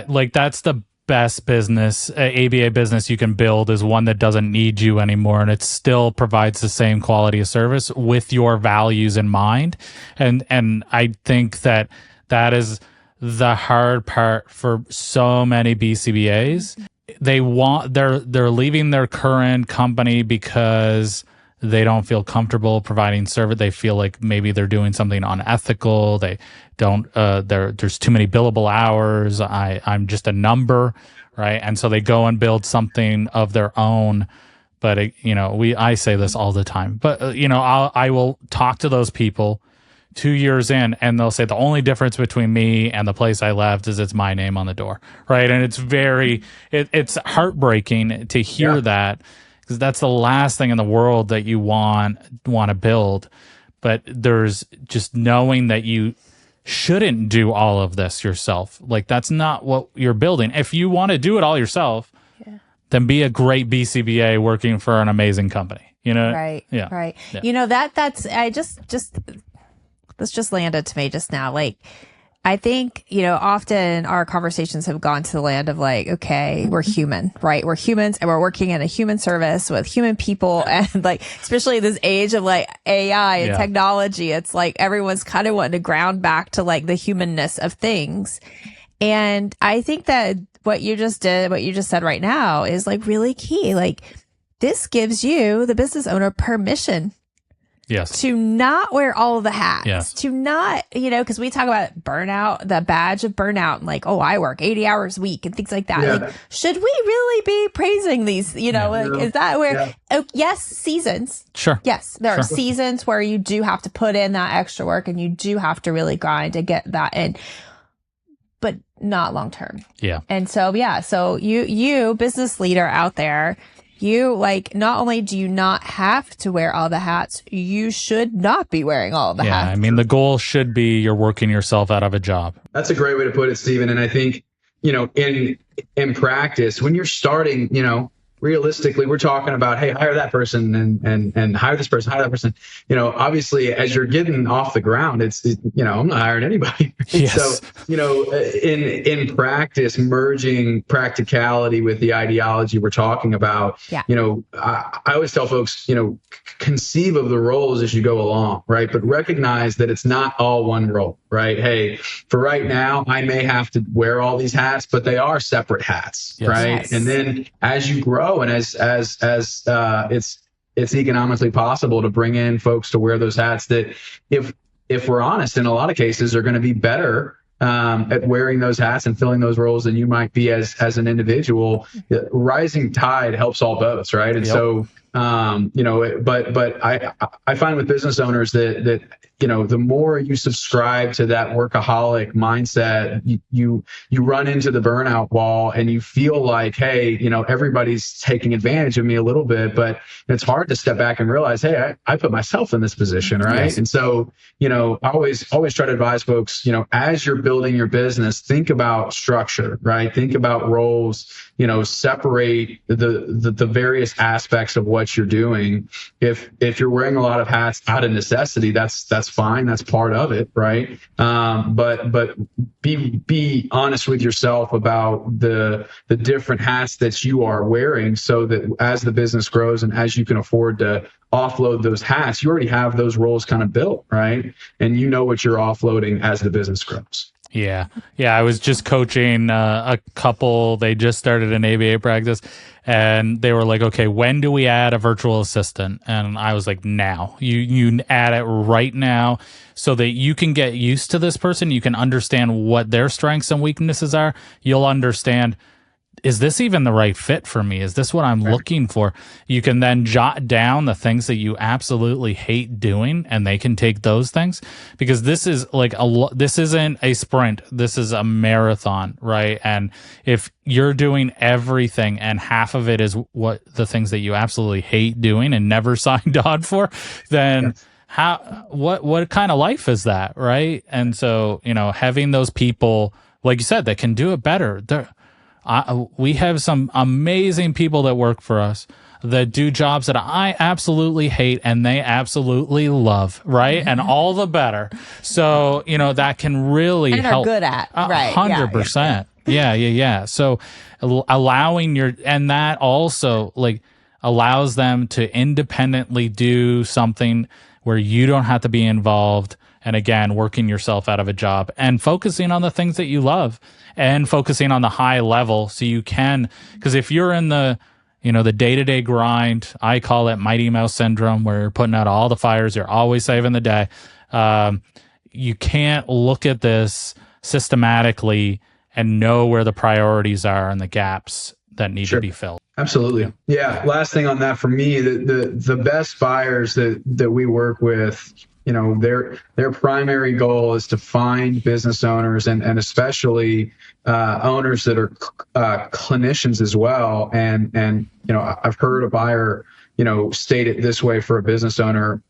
Like that's the best business, ABA business you can build is one that doesn't need you anymore, and it still provides the same quality of service with your values in mind. And I think that is the hard part for so many BCBAs. They're leaving their current company because they don't feel comfortable providing service. They feel like maybe they're doing something unethical. They don't, there's too many billable hours. I'm just a number, right? And so they go and build something of their own. But, I say this all the time, but, I will talk to those people 2 years in, and they'll say the only difference between me and the place I left is it's my name on the door, right? And it's it's heartbreaking to hear that, because that's the last thing in the world that you want to build. But there's just knowing that you shouldn't do all of this yourself. Like that's not what you're building. If you want to do it all yourself, then be a great BCBA working for an amazing company. Right. Yeah. Right. Yeah. This just landed to me just now. Like, I think, often our conversations have gone to the land of like, okay, we're human, right? We're humans and we're working in a human service with human people. And like, especially this age of like AI and technology, it's like everyone's kind of wanting to ground back to like the humanness of things. And I think that what you just said right now is like really key. Like this gives you, the business owner, permission to not wear all of the hats, to not, because we talk about burnout, the badge of burnout, and like, oh, I work 80 hours a week and things like that. Like, should we really be praising these, is that where, yes, seasons. Sure. Yes, there are seasons where you do have to put in that extra work and you do have to really grind to get that in, but not long term. Yeah. And so, so you business leader out there, you like, not only do you not have to wear all the hats, you should not be wearing all the hats. I mean, the goal should be you're working yourself out of a job. That's a great way to put it, Stephen. And I think, in practice, when you're starting, realistically, we're talking about, hey, hire that person and hire this person, hire that person. Obviously, as you're getting off the ground, I'm not hiring anybody. Yes. So, in practice, merging practicality with the ideology we're talking about, I always tell folks, conceive of the roles as you go along, right? But recognize that it's not all one role, right? Hey, for right now, I may have to wear all these hats, but they are separate hats, right? Yes. And then as you grow, and as it's economically possible to bring in folks to wear those hats that, if we're honest, in a lot of cases are going to be better at wearing those hats and filling those roles than you might be as an individual. Rising tide helps all boats, right? And so but I find with business owners that the more you subscribe to that workaholic mindset, you run into the burnout wall and you feel like, hey, everybody's taking advantage of me a little bit, but it's hard to step back and realize, hey, I put myself in this position, right? Yes. And so, I always try to advise folks, as you're building your business, think about structure, right? Think about roles, separate the various aspects of what you're doing. If you're wearing a lot of hats out of necessity, that's fine. That's part of it, right? But be honest with yourself about the different hats that you are wearing, so that as the business grows and as you can afford to offload those hats, you already have those roles kind of built, right? And you know what you're offloading as the business grows. Yeah. I was just coaching a couple. They just started an ABA practice, and they were like, okay, when do we add a virtual assistant? And I was like, now. You add it right now so that you can get used to this person. You can understand what their strengths and weaknesses are. You'll understand, is this even the right fit for me? Is this what I'm looking for? You can then jot down the things that you absolutely hate doing, and they can take those things, because this is like this isn't a sprint. This is a marathon, right? And if you're doing everything and half of it is what the things that you absolutely hate doing and never signed on for, then what kind of life is that, right? And so, having those people, like you said, that can do it better. We have some amazing people that work for us that do jobs that I absolutely hate and they absolutely love, right? And all the better. So, that can really and help. Are good at, right? 100%. Yeah. So allowing and that also like allows them to independently do something where you don't have to be involved. And again, working yourself out of a job and focusing on the things that you love and focusing on the high level. So you can, because if you're in the day-to-day grind, I call it Mighty Mouse syndrome, where you're putting out all the fires, you're always saving the day. You can't look at this systematically and know where the priorities are and the gaps that need to be filled. Absolutely. Yeah. Last thing on that for me, the best buyers that we work with, their primary goal is to find business owners and especially owners that are clinicians as well. And I've heard a buyer state it this way for a business owner.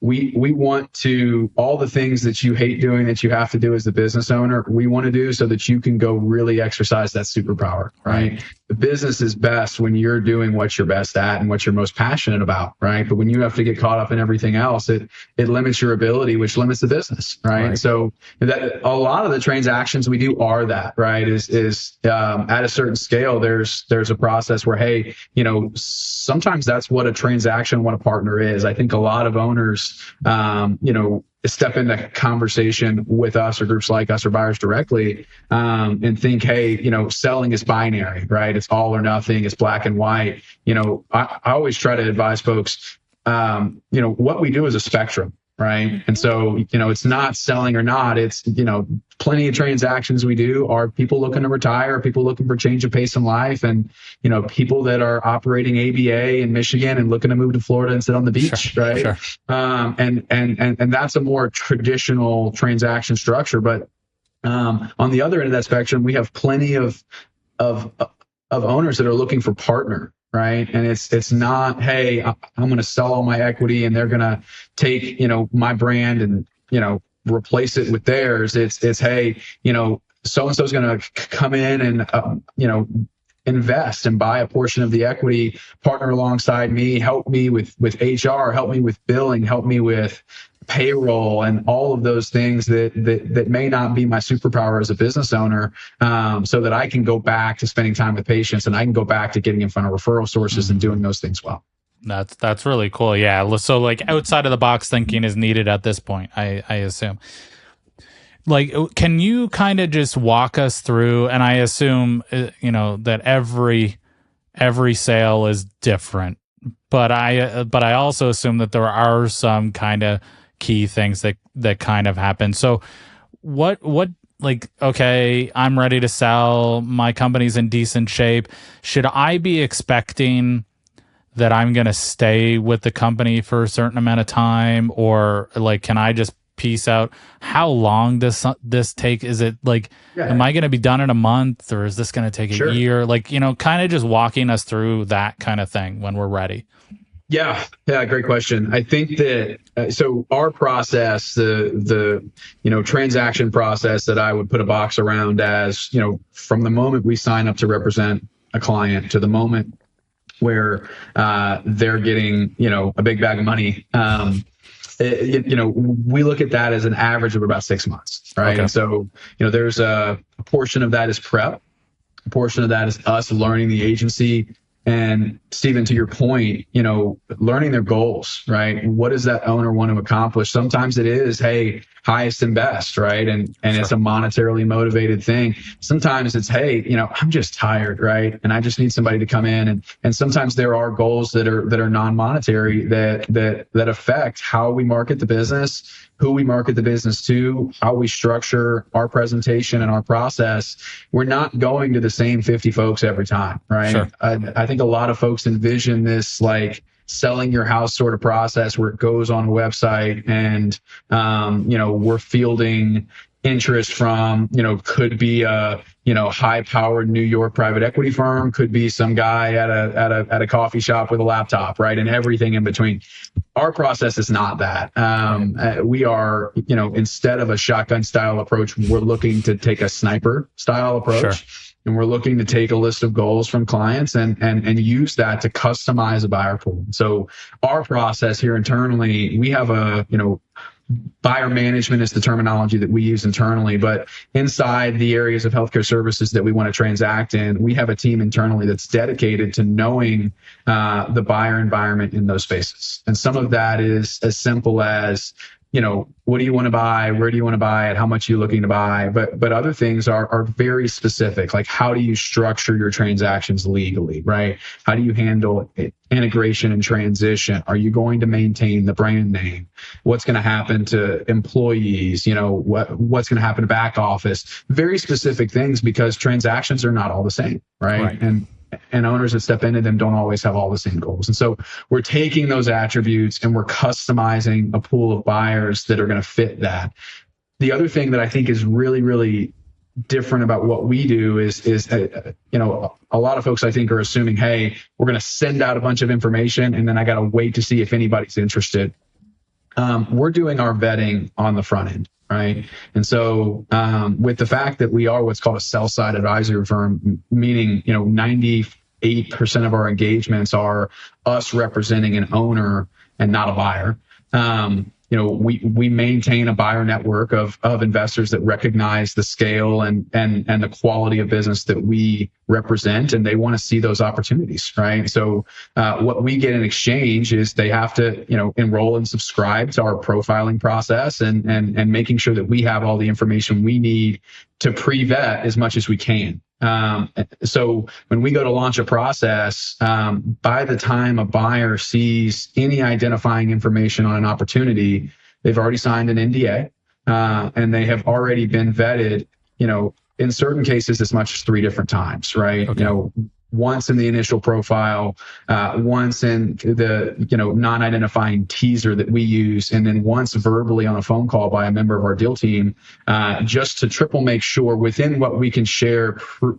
We want to, all the things that you hate doing that you have to do as the business owner, we want to do so that you can go really exercise that superpower, right? The business is best when you're doing what you're best at and what you're most passionate about, right? But when you have to get caught up in everything else, it limits your ability, which limits the business, right? So that a lot of the transactions we do are that, right? Is at a certain scale, there's a process where, hey, sometimes that's what a transaction, what a partner is. I think a lot of owners, step into conversation with us or groups like us or buyers directly and think, hey, selling is binary, right? It's all or nothing. It's black and white. I always try to advise folks, what we do is a spectrum, right? And so, it's not selling or not. It's, plenty of transactions we do are people looking to retire, people looking for change of pace in life, and, people that are operating ABA in Michigan and looking to move to Florida and sit on the beach, right? Sure. And that's a more traditional transaction structure. But on the other end of that spectrum, we have plenty of owners that are looking for partner. Right. And it's not, hey, I'm going to sell all my equity and they're going to take, my brand and, replace it with theirs. It's, hey, so-and-so is going to come in and, invest and buy a portion of the equity, partner alongside me, help me with HR, help me with billing, help me with payroll and all of those things that may not be my superpower as a business owner, so that I can go back to spending time with patients and I can go back to getting in front of referral sources and doing those things well. That's really cool. Yeah. So like outside of the box thinking is needed at this point, I assume. Like, can you kind of just walk us through, and I assume, that every sale is different, but I also assume that there are some kind of key things that kind of happen. So what like, okay, I'm ready to sell, my company's in decent shape. Should I be expecting that I'm going to stay with the company for a certain amount of time, or like, can I just piece out? How long does this take? Is it like, am I going to be done in a month, or is this going to take a year? Like, kind of just walking us through that kind of thing when we're ready. Yeah, great question. I think that so our process, the transaction process that I would put a box around as, from the moment we sign up to represent a client to the moment where they're getting, a big bag of money. We look at that as an average of about 6 months, right? Okay. And so, there's a portion of that is prep. A portion of that is us learning the agency. And Stephen, to your point, learning their goals, right? What does that owner want to accomplish? Sometimes it is, hey, highest and best, right? And it's a monetarily motivated thing. Sometimes it's, hey, I'm just tired, right? And I just need somebody to come in. And sometimes there are goals that are non-monetary that affect how we market the business, who we market the business to, how we structure our presentation and our process. We're not going to the same 50 folks every time, right? Sure. I think a lot of folks envision this like selling your house sort of process where it goes on a website and, we're fielding interest from, could be a, high powered New York private equity firm, could be some guy at a coffee shop with a laptop, right? And everything in between. Our process is not that. We are, instead of a shotgun style approach, we're looking to take a sniper style approach. Sure. And we're looking to take a list of goals from clients and use that to customize a buyer pool. So our process here internally, we have buyer management is the terminology that we use internally, but inside the areas of healthcare services that we want to transact in, we have a team internally that's dedicated to knowing the buyer environment in those spaces. And some of that is as simple as, what do you want to buy? Where do you want to buy it? How much are you looking to buy? But other things are very specific, like how do you structure your transactions legally, right? How do you handle integration and transition? Are you going to maintain the brand name? What's going to happen to employees? What's going to happen to back office? Very specific things, because transactions are not all the same, right? And owners that step into them don't always have all the same goals. And so we're taking those attributes and we're customizing a pool of buyers that are going to fit that. The other thing that I think is really, really different about what we do is a lot of folks, I think, are assuming, hey, we're going to send out a bunch of information and then I got to wait to see if anybody's interested. We're doing our vetting on the front end. Right. And so with the fact that we are what's called a sell side advisory firm, meaning, 98% of our engagements are us representing an owner and not a buyer. We maintain a buyer network of investors that recognize the scale and the quality of business that we represent, and they want to see those opportunities, right? So what we get in exchange is they have to, enroll and subscribe to our profiling process and making sure that we have all the information we need to pre-vet as much as we can. So when we go to launch a process, by the time a buyer sees any identifying information on an opportunity, they've already signed an NDA, and they have already been vetted, in certain cases as much as 3 different times, right? Okay. Once in the initial profile, once in the, non-identifying teaser that we use, and then once verbally on a phone call by a member of our deal team, just to triple make sure within what we can share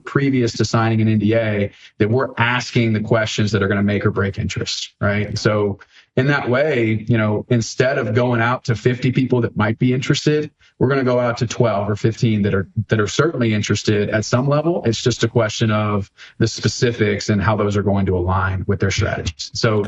previous to signing an NDA that we're asking the questions that are going to make or break interest, right? So in that way, instead of going out to 50 people that might be interested, we're going to go out to 12 or 15 that are certainly interested at some level. It's just a question of the specifics and how those are going to align with their strategies. So